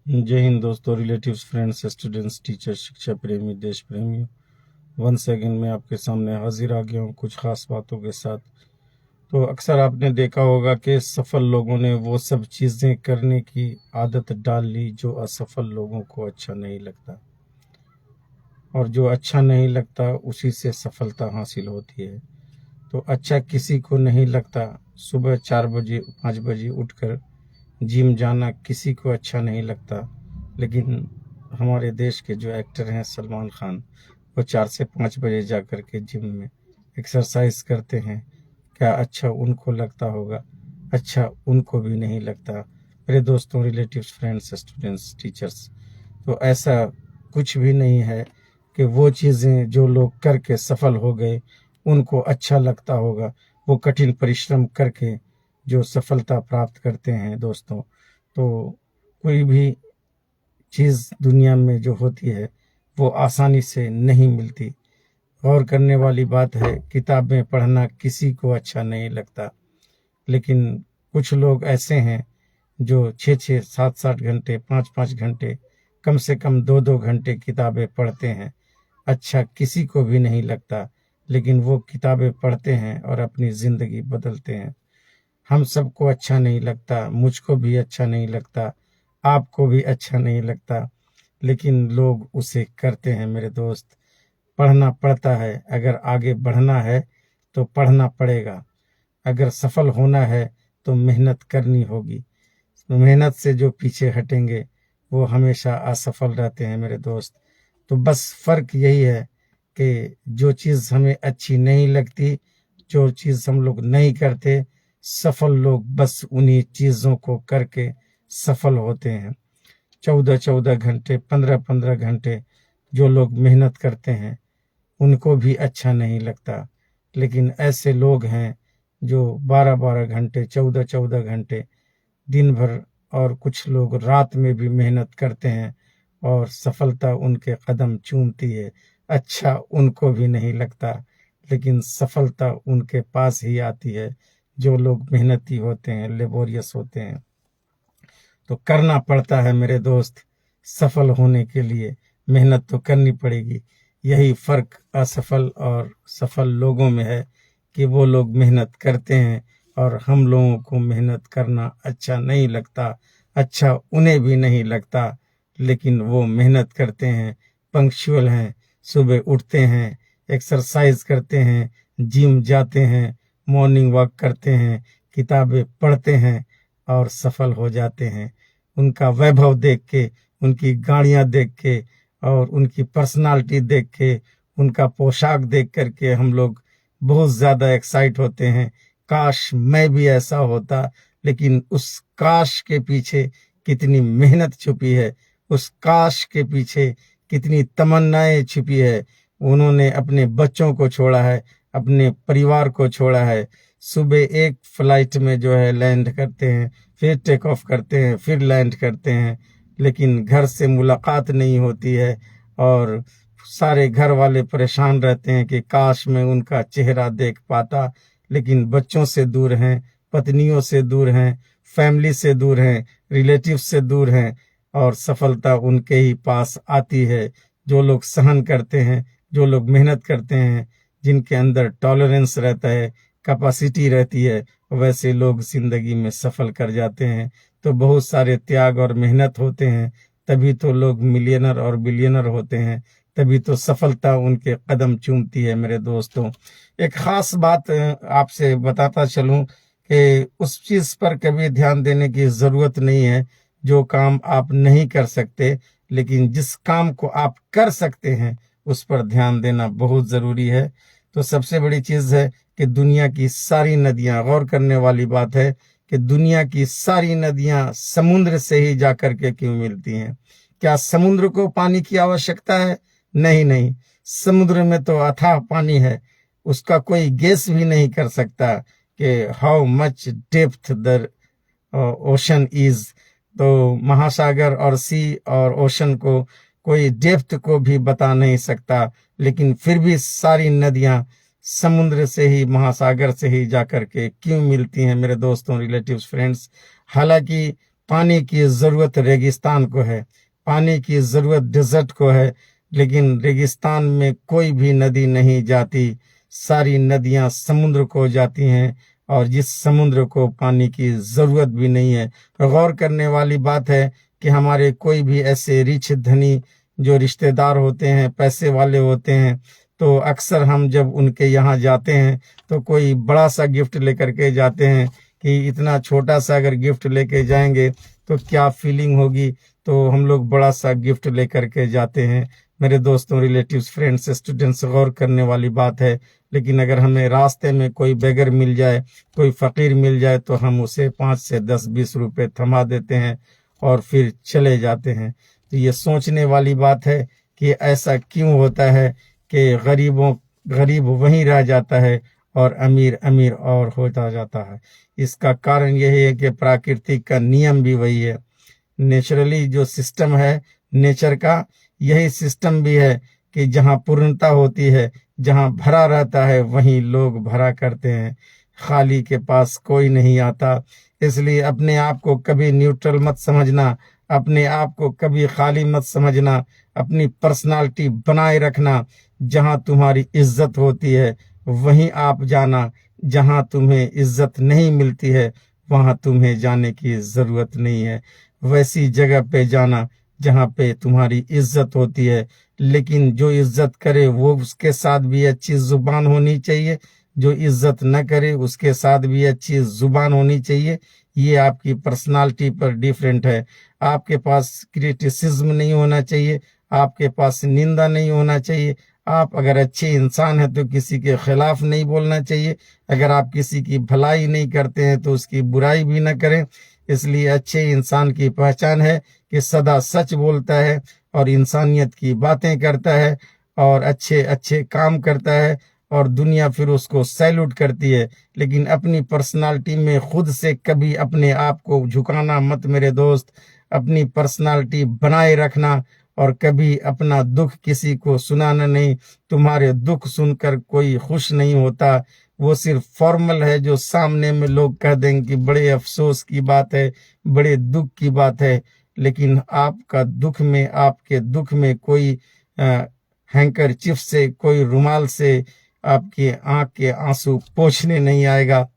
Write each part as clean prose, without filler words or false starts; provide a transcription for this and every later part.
जय हिंद दोस्तों, relatives, friends, students, teachers, शिक्षा प्रेमी, देश प्रेमियों। वंस अगेन मैं आपके सामने हाजिर आ गया हूँ कुछ खास बातों के साथ। तो अक्सर आपने देखा होगा कि सफल लोगों ने वो सब चीज़ें करने की आदत डाल ली जो असफल लोगों को अच्छा नहीं लगता, और जो अच्छा नहीं लगता उसी से सफलता हासिल होती है। तो अच्छा किसी को नहीं लगता सुबह 4 बजे 5 बजे उठकर जिम जाना, किसी को अच्छा नहीं लगता। लेकिन हमारे देश के जो एक्टर हैं सलमान खान, वो 4 से 5 बजे जा कर के जिम में एक्सरसाइज करते हैं। क्या अच्छा उनको लगता होगा? अच्छा उनको भी नहीं लगता। मेरे दोस्तों, रिलेटिव्स, फ्रेंड्स, स्टूडेंट्स, टीचर्स, तो ऐसा कुछ भी नहीं है कि वो चीज़ें जो लोग करके सफल हो गए उनको अच्छा लगता होगा। वो कठिन परिश्रम करके जो सफलता प्राप्त करते हैं दोस्तों, तो कोई भी चीज़ दुनिया में जो होती है वो आसानी से नहीं मिलती। गौर करने वाली बात है, किताबें पढ़ना किसी को अच्छा नहीं लगता, लेकिन कुछ लोग ऐसे हैं जो 6-6, 7-7 घंटे, 5-5 घंटे, कम से कम 2-2 घंटे किताबें पढ़ते हैं। अच्छा किसी को भी नहीं लगता, लेकिन वो किताबें पढ़ते हैं और अपनी ज़िंदगी बदलते हैं। हम सबको अच्छा नहीं लगता, मुझको भी अच्छा नहीं लगता, आपको भी अच्छा नहीं लगता, लेकिन लोग उसे करते हैं मेरे दोस्त। पढ़ना पड़ता है, अगर आगे बढ़ना है तो पढ़ना पड़ेगा। अगर सफल होना है तो मेहनत करनी होगी। मेहनत से जो पीछे हटेंगे वो हमेशा असफल रहते हैं मेरे दोस्त। तो बस फ़र्क यही है कि जो चीज़ हमें अच्छी नहीं लगती, जो चीज़ हम लोग नहीं करते, सफल लोग बस उन्हीं चीज़ों को करके सफल होते हैं। 14-14 घंटे, 15-15 घंटे जो लोग मेहनत करते हैं उनको भी अच्छा नहीं लगता, लेकिन ऐसे लोग हैं जो 12-12 घंटे, 14-14 घंटे दिन भर, और कुछ लोग रात में भी मेहनत करते हैं और सफलता उनके कदम चूमती है। अच्छा उनको भी नहीं लगता, लेकिन सफलता उनके पास ही आती है जो लोग मेहनती होते हैं, लेबोरियस होते हैं। तो करना पड़ता है मेरे दोस्त, सफल होने के लिए मेहनत तो करनी पड़ेगी। यही फर्क असफल और सफल लोगों में है कि वो लोग मेहनत करते हैं और हम लोगों को मेहनत करना अच्छा नहीं लगता। अच्छा उन्हें भी नहीं लगता, लेकिन वो मेहनत करते हैं, पंक्चुअल हैं, सुबह उठते हैं, एक्सरसाइज करते हैं, जिम जाते हैं, मॉर्निंग वॉक करते हैं, किताबें पढ़ते हैं और सफल हो जाते हैं। उनका वैभव देख के, उनकी गाड़ियां देख के और उनकी पर्सनालिटी देख के, उनका पोशाक देख करके हम लोग बहुत ज़्यादा एक्साइट होते हैं। काश मैं भी ऐसा होता, लेकिन उस काश के पीछे कितनी मेहनत छुपी है, उस काश के पीछे कितनी तमन्नाएं छुपी है। उन्होंने अपने बच्चों को छोड़ा है, अपने परिवार को छोड़ा है। सुबह एक फ्लाइट में जो है लैंड करते हैं, फिर टेक ऑफ करते हैं, फिर लैंड करते हैं, लेकिन घर से मुलाकात नहीं होती है और सारे घर वाले परेशान रहते हैं कि काश मैं उनका चेहरा देख पाता। लेकिन बच्चों से दूर हैं, पत्नियों से दूर हैं, फैमिली से दूर हैं, रिलेटिव से दूर हैं, और सफलता उनके ही पास आती है जो लोग सहन करते हैं, जो लोग मेहनत करते हैं, जिनके अंदर टॉलरेंस रहता है, कैपेसिटी रहती है। वैसे लोग जिंदगी में सफल कर जाते हैं। तो बहुत सारे त्याग और मेहनत होते हैं, तभी तो लोग मिलियनर और बिलियनर होते हैं, तभी तो सफलता उनके कदम चूमती है मेरे दोस्तों। एक खास बात आपसे बताता चलूं कि उस चीज पर कभी ध्यान देने की जरूरत नहीं है जो काम आप नहीं कर सकते, लेकिन जिस काम को आप कर सकते हैं उस पर ध्यान देना बहुत जरूरी है। तो सबसे बड़ी चीज है कि दुनिया की सारी नदियां, गौर करने वाली बात है कि दुनिया की सारी नदियां समुद्र से ही जाकर के क्यों मिलती हैं? क्या समुद्र को पानी की आवश्यकता है? नहीं नहीं, समुद्र में तो अथाह पानी है, उसका कोई गेस भी नहीं कर सकता कि how much depth the ocean is. तो महासागर और सी और ओशन को कोई डेप्थ को भी बता नहीं सकता, लेकिन फिर भी सारी नदियां समुद्र से ही, महासागर से ही जाकर के क्यों मिलती हैं मेरे दोस्तों, रिलेटिव्स, फ्रेंड्स? हालांकि पानी की ज़रूरत रेगिस्तान को है, पानी की ज़रूरत डेजर्ट को है, लेकिन रेगिस्तान में कोई भी नदी नहीं जाती। सारी नदियां समुद्र को जाती हैं और जिस समुद्र को पानी की ज़रूरत भी नहीं है। गौर करने वाली बात है कि हमारे कोई भी ऐसे रिच धनी जो रिश्तेदार होते हैं, पैसे वाले होते हैं, तो अक्सर हम जब उनके यहाँ जाते हैं तो कोई बड़ा सा गिफ्ट लेकर के जाते हैं कि इतना छोटा सा अगर गिफ्ट लेके जाएंगे तो क्या फीलिंग होगी, तो हम लोग बड़ा सा गिफ्ट लेकर के जाते हैं। मेरे दोस्तों, रिलेटिव्स, फ्रेंड्स, स्टूडेंट्स, गौर करने वाली बात है। लेकिन अगर हमें रास्ते में कोई बेगर मिल जाए, कोई फ़कीर मिल जाए, तो हम उसे 5 से 10-20 रुपए थमा देते हैं और फिर चले जाते हैं। तो ये सोचने वाली बात है कि ऐसा क्यों होता है कि गरीब वहीं रह जाता है और अमीर अमीर और होता जाता है। इसका कारण यही है कि प्राकृतिक का नियम भी वही है। नेचुरली जो सिस्टम है नेचर का, यही सिस्टम भी है कि जहाँ पूर्णता होती है, जहाँ भरा रहता है, वहीं लोग भरा करते हैं। खाली के पास कोई नहीं आता। इसलिए अपने आप को कभी न्यूट्रल मत समझना, अपने आप को कभी खाली मत समझना, अपनी पर्सनालिटी बनाए रखना। जहाँ तुम्हारी इज्जत होती है वहीं आप जाना, जहाँ तुम्हें इज्जत नहीं मिलती है वहाँ तुम्हें जाने की ज़रूरत नहीं है। वैसी जगह पे जाना जहाँ पे तुम्हारी इज्जत होती है। लेकिन जो इज्जत करे वो उसके साथ भी अच्छी जुबान होनी चाहिए, जो इज्जत न करे उसके साथ भी अच्छी जुबान होनी चाहिए। ये आपकी पर्सनालिटी पर डिफरेंट है। आपके पास क्रिटिसिज्म नहीं होना चाहिए, आपके पास निंदा नहीं होना चाहिए। आप अगर अच्छे इंसान हैं तो किसी के खिलाफ नहीं बोलना चाहिए। अगर आप किसी की भलाई नहीं करते हैं तो उसकी बुराई भी न करें। इसलिए अच्छे इंसान की पहचान है कि सदा सच बोलता है और इंसानियत की बातें करता है और अच्छे अच्छे काम करता है और दुनिया फिर उसको सैल्यूट करती है। लेकिन अपनी पर्सनालिटी में खुद से कभी अपने आप को झुकाना मत मेरे दोस्त। अपनी पर्सनालिटी बनाए रखना और कभी अपना दुख किसी को सुनाना नहीं। तुम्हारे दुख सुनकर कोई खुश नहीं होता, वो सिर्फ फॉर्मल है जो सामने में लोग कह देंगे कि बड़े अफसोस की बात है, बड़े दुख की बात है। लेकिन आपका दुख में, आपके दुख में कोई हैंकरचिफ से, कोई रुमाल से आपके आंख के आंसू पोंछने नहीं आएगा।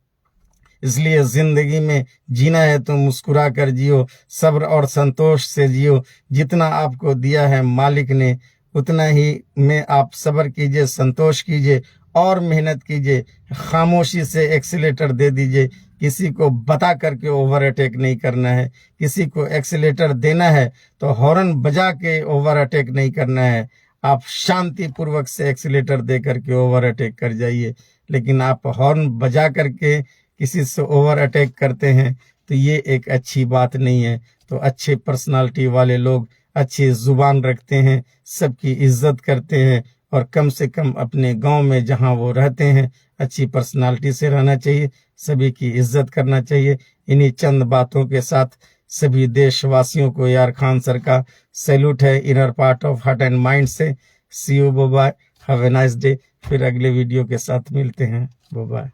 इसलिए जिंदगी में जीना है तो मुस्कुरा कर जियो, सब्र और संतोष से जियो। जितना आपको दिया है मालिक ने उतना ही में आप सब्र कीजिए, संतोष कीजिए और मेहनत कीजिए। खामोशी से एक्सीलेटर दे दीजिए। किसी को बता करके ओवर अटैक नहीं करना है। किसी को एक्सीलेटर देना है तो हॉर्न बजा के ओवर अटैक नहीं करना है। आप शांति पूर्वक से एक्सीलेटर दे करके ओवर अटैक कर जाइए। लेकिन आप हॉर्न बजा करके किसी से ओवर अटैक करते हैं तो ये एक अच्छी बात नहीं है। तो अच्छे पर्सनालिटी वाले लोग अच्छी जुबान रखते हैं, सबकी इज्जत करते हैं और कम से कम अपने गांव में जहां वो रहते हैं अच्छी पर्सनालिटी से रहना चाहिए, सभी की इज्जत करना चाहिए। इन्हीं चंद बातों के साथ सभी देशवासियों को यार खान सर का सैल्यूट है inner part of heart and mind से। See you, bye bye, have a nice day. फिर अगले वीडियो के साथ मिलते हैं, बाय बाय।